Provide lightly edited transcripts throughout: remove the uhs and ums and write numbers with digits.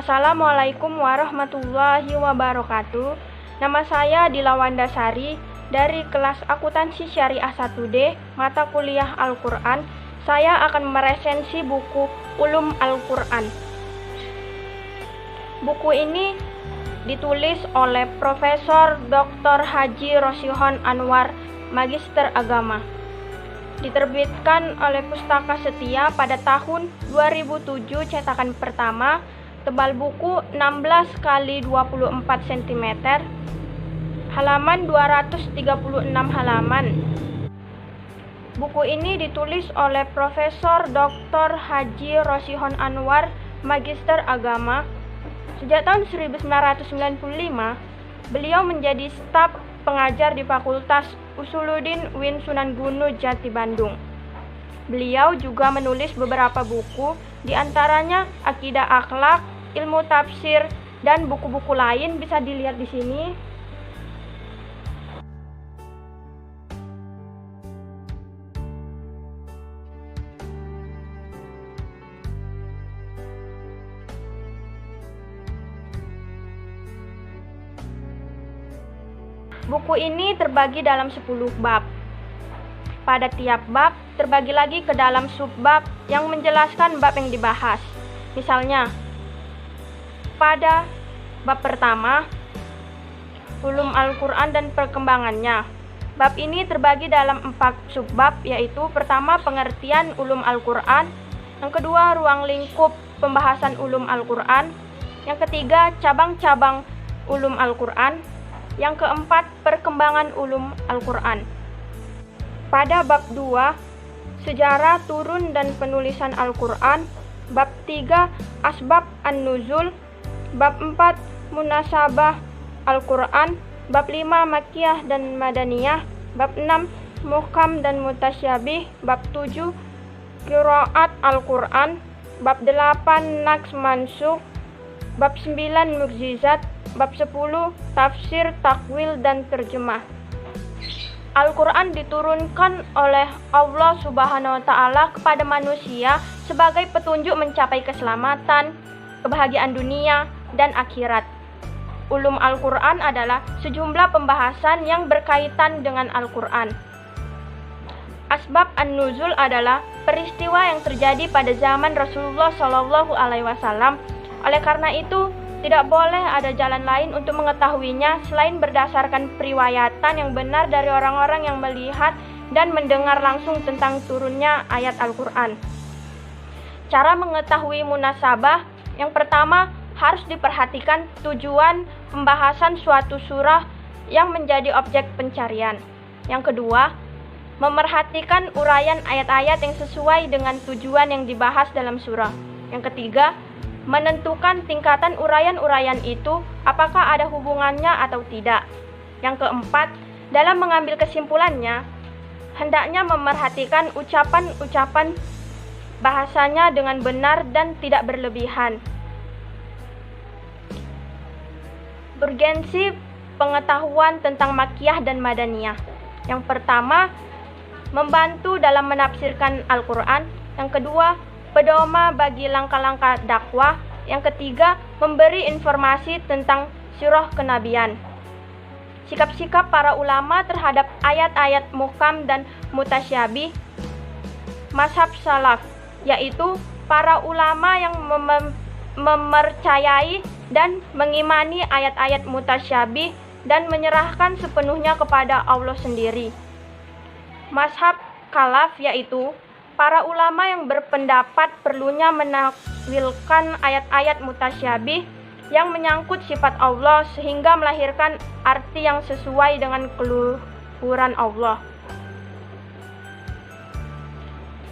Assalamualaikum warahmatullahi wabarakatuh. Nama saya Dila Wandasari dari kelas Akuntansi Syariah 1D, mata kuliah Al-Quran. Saya akan meresensi buku Ulum Al-Quran. Buku ini ditulis oleh Profesor Dr. Haji Rosyihon Anwar, Magister Agama. Diterbitkan oleh Pustaka Setia pada tahun 2007, cetakan pertama, tebal buku 16 x 24 cm, halaman 236 halaman. Buku ini ditulis oleh Profesor Dr. Haji Rosyihon Anwar, Magister Agama. Sejak tahun 1995, beliau menjadi staf pengajar di Fakultas Usuluddin UIN Sunan Gunung Jati Bandung. Beliau juga menulis beberapa buku, di antaranya Akidah Akhlak, Ilmu Tafsir, dan buku-buku lain bisa dilihat di sini. Buku ini terbagi dalam 10 bab. Pada tiap bab terbagi lagi ke dalam subbab yang menjelaskan bab yang dibahas. Misalnya, pada bab pertama, Ulum Al-Quran dan perkembangannya. Bab ini terbagi dalam 4 subbab, yaitu pertama, pengertian Ulum Al-Quran, yang kedua, ruang lingkup pembahasan Ulum Al-Quran, yang ketiga, cabang-cabang Ulum Al-Quran, yang keempat, perkembangan Ulum Al-Quran. Pada bab 2, sejarah turun dan penulisan Al-Quran. Bab 3, asbab an-nuzul. Bab 4, munasabah Al-Quran. Bab 5, makiyah dan madaniyah. Bab 6, muhkam dan mutasyabih. Bab 7, qiraat Al-Quran. Bab 8, naks mansukh. Bab 9, mukjizat. Bab 10, tafsir, takwil, dan terjemah. Al-Quran diturunkan oleh Allah Subhanahu wa Ta'ala kepada manusia sebagai petunjuk mencapai keselamatan, kebahagiaan dunia, dan akhirat. Ulum Al-Quran adalah sejumlah pembahasan yang berkaitan dengan Al-Quran. Asbab an-nuzul adalah peristiwa yang terjadi pada zaman Rasulullah SAW. Oleh karena itu, tidak boleh ada jalan lain untuk mengetahuinya selain berdasarkan periwayatan yang benar dari orang-orang yang melihat dan mendengar langsung tentang turunnya ayat Al-Quran. Cara mengetahui munasabah, yang pertama harus diperhatikan tujuan pembahasan suatu surah yang menjadi objek pencarian. Yang kedua, memerhatikan uraian ayat-ayat yang sesuai dengan tujuan yang dibahas dalam surah. Yang ketiga, menentukan tingkatan uraian-uraian itu apakah ada hubungannya atau tidak. Yang keempat, dalam mengambil kesimpulannya, hendaknya memerhatikan ucapan-ucapan bahasanya dengan benar dan tidak berlebihan. Urgensi pengetahuan tentang makiyah dan madaniyah. Yang pertama, membantu dalam menafsirkan Al-Quran. Yang kedua, pedoma bagi langkah-langkah dakwah. Yang ketiga, memberi informasi tentang surah kenabian. Sikap-sikap para ulama terhadap ayat-ayat muhkam dan mutasyabih. Mazhab salaf, yaitu para ulama yang mempercayai dan mengimani ayat-ayat mutasyabih dan menyerahkan sepenuhnya kepada Allah sendiri. Mazhab khalaf, yaitu para ulama yang berpendapat perlunya menakwilkan ayat-ayat mutasyabih yang menyangkut sifat Allah sehingga melahirkan arti yang sesuai dengan keluhuran Allah.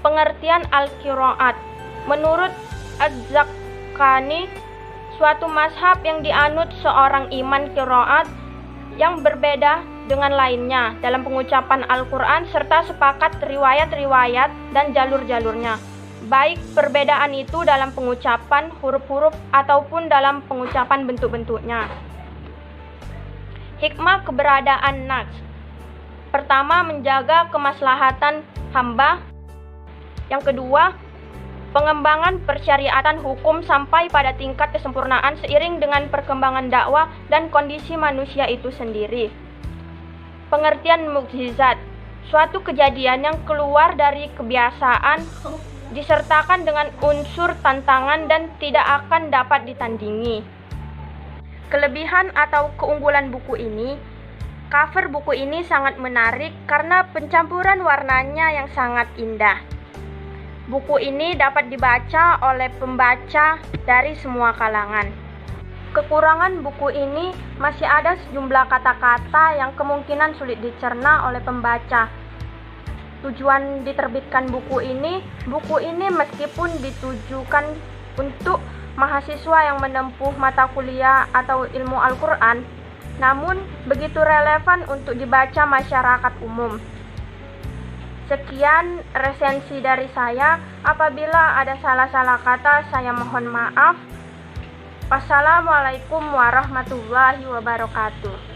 Pengertian al-qiraat. Menurut Az-Zakkani, suatu mazhab yang dianut seorang iman qiraat yang berbeda dengan lainnya dalam pengucapan Al-Quran serta sepakat riwayat-riwayat dan jalur-jalurnya, baik perbedaan itu dalam pengucapan huruf-huruf ataupun dalam pengucapan bentuk-bentuknya. Hikmah keberadaan naks. Pertama, menjaga kemaslahatan hamba. Yang kedua, pengembangan persyariatan hukum sampai pada tingkat kesempurnaan seiring dengan perkembangan dakwah dan kondisi manusia itu sendiri. Pengertian mukjizat, suatu kejadian yang keluar dari kebiasaan, disertakan dengan unsur tantangan dan tidak akan dapat ditandingi. Kelebihan atau keunggulan buku ini, cover buku ini sangat menarik karena pencampuran warnanya yang sangat indah. Buku ini dapat dibaca oleh pembaca dari semua kalangan. Kekurangan buku ini masih ada sejumlah kata-kata yang kemungkinan sulit dicerna oleh pembaca. Tujuan diterbitkan buku ini meskipun ditujukan untuk mahasiswa yang menempuh mata kuliah atau ilmu Al-Quran, namun begitu relevan untuk dibaca masyarakat umum. Sekian resensi dari saya. Apabila ada salah-salah kata, saya mohon maaf. Wassalamualaikum warahmatullahi wabarakatuh.